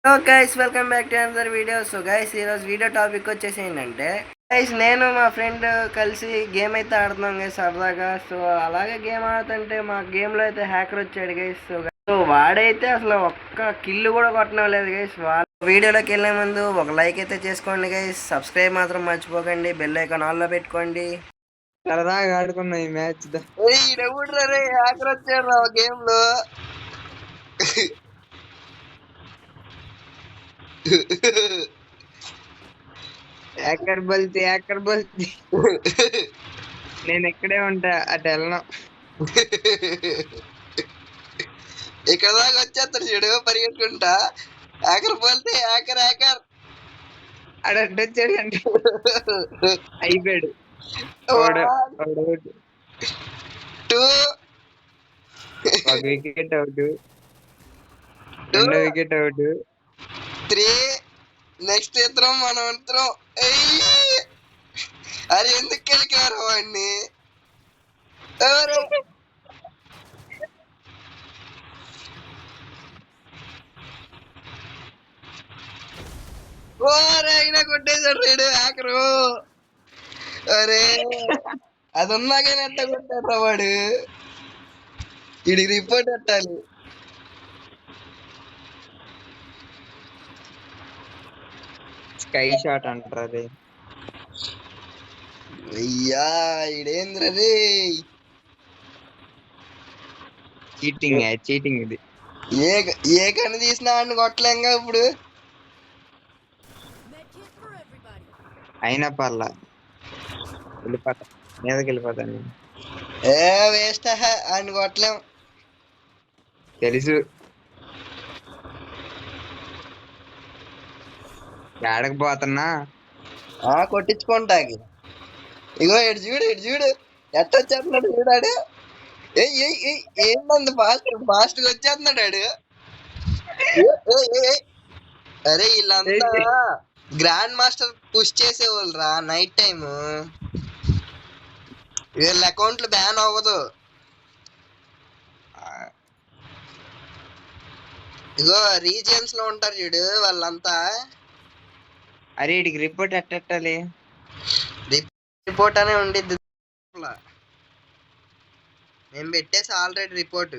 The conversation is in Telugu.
Hello guys, welcome back to another video. So guys, ఈరోజు వీడియో టాపిక్ వచ్చేసి ఏంటంటే గైస్, నేను మా ఫ్రెండ్ కలిసి గేమ్ అయితే ఆడుతున్నాం గైస్ సరదాగా. సో అలాగే గేమ్ ఆడుతుంటే మా గేమ్లో అయితే హ్యాకర్ వచ్చాడు గైస్. సో వాడైతే అసలు ఒక్క కిల్లు కూడా కొట్టనలేదు గైస్. వీడియోలోకి వెళ్ళే ముందు ఒక లైక్ అయితే చేసుకోండి గైస్. సబ్స్క్రైబ్ మాత్రం మర్చిపోకండి, బెల్ ఐకాన్ ఆన్లో పెట్టుకోండి. సరదాగా ఆడుకున్నా ఈ మ్యాచ్. హ్యాకర్ వచ్చాడు గేమ్ లో. హ్యాకర్ బల్తి నేను ఎక్కడే ఉంటా, అటు వెళ్ళను. ఇక్కడ దాకా వచ్చేస్తాడు చూడు పరిగెట్టుకుంటా. హ్యాకర్ బల్తి, హ్యాకర్ హ్యాకర్ అడు అడ్డొచ్చాడు అంటే అయిపోయాడు. ఒక వికెట్ అవుట్, రెండో వికెట్ అవుట్, 3. నెక్స్ట్ ఇద్దరం మనం ఇద్దరం. అది ఎందుకు కలికారు వాడిని? అయినా కొట్టేశాడు రేడు హ్యాకరు. అరే అది ఉన్నాకనే ఎట్ట కొట్టారా వాడు? వీడికి రిపోర్ట్ పెట్టాలి. స్కై షాట్ అంటారు అది. అయ్యా ఇడేంద్రది చీటింగ్ ఇది. ఏ కన్ను తీసినా అని కొట్టలేంగా ఇప్పుడు. అయినా పర్లా, వెళ్ళిపోతా, మీదకి వెళ్ళిపోతాను. వేస్ట్ అని కొట్టలేం, తెలుసు. ఏడకపోతున్నా కొట్టించుకుంటాకి. ఇగో ఇటు చూడు ఎట్టొచ్చేస్తున్నాడు చూడాడు. ఏంటంది ఫాస్ట్ గా వచ్చేస్తున్నాడు. అరే వీళ్ళంతా గ్రాండ్ మాస్టర్ పుష్ చేసేవాళ్ళు రా నైట్ టైమ్. వీళ్ళ అకౌంట్లు బ్యాన్ అవ్వదు. ఇగో రీజియన్స్ లో ఉంటారు చూడు వాళ్ళంతా. అరే వీడికి రిపోర్ట్ ఎట్టాలి? రిపోర్ట్ అనే ఉండిద్ది. మేము పెట్టేసి ఆల్రెడీ రిపోర్ట్.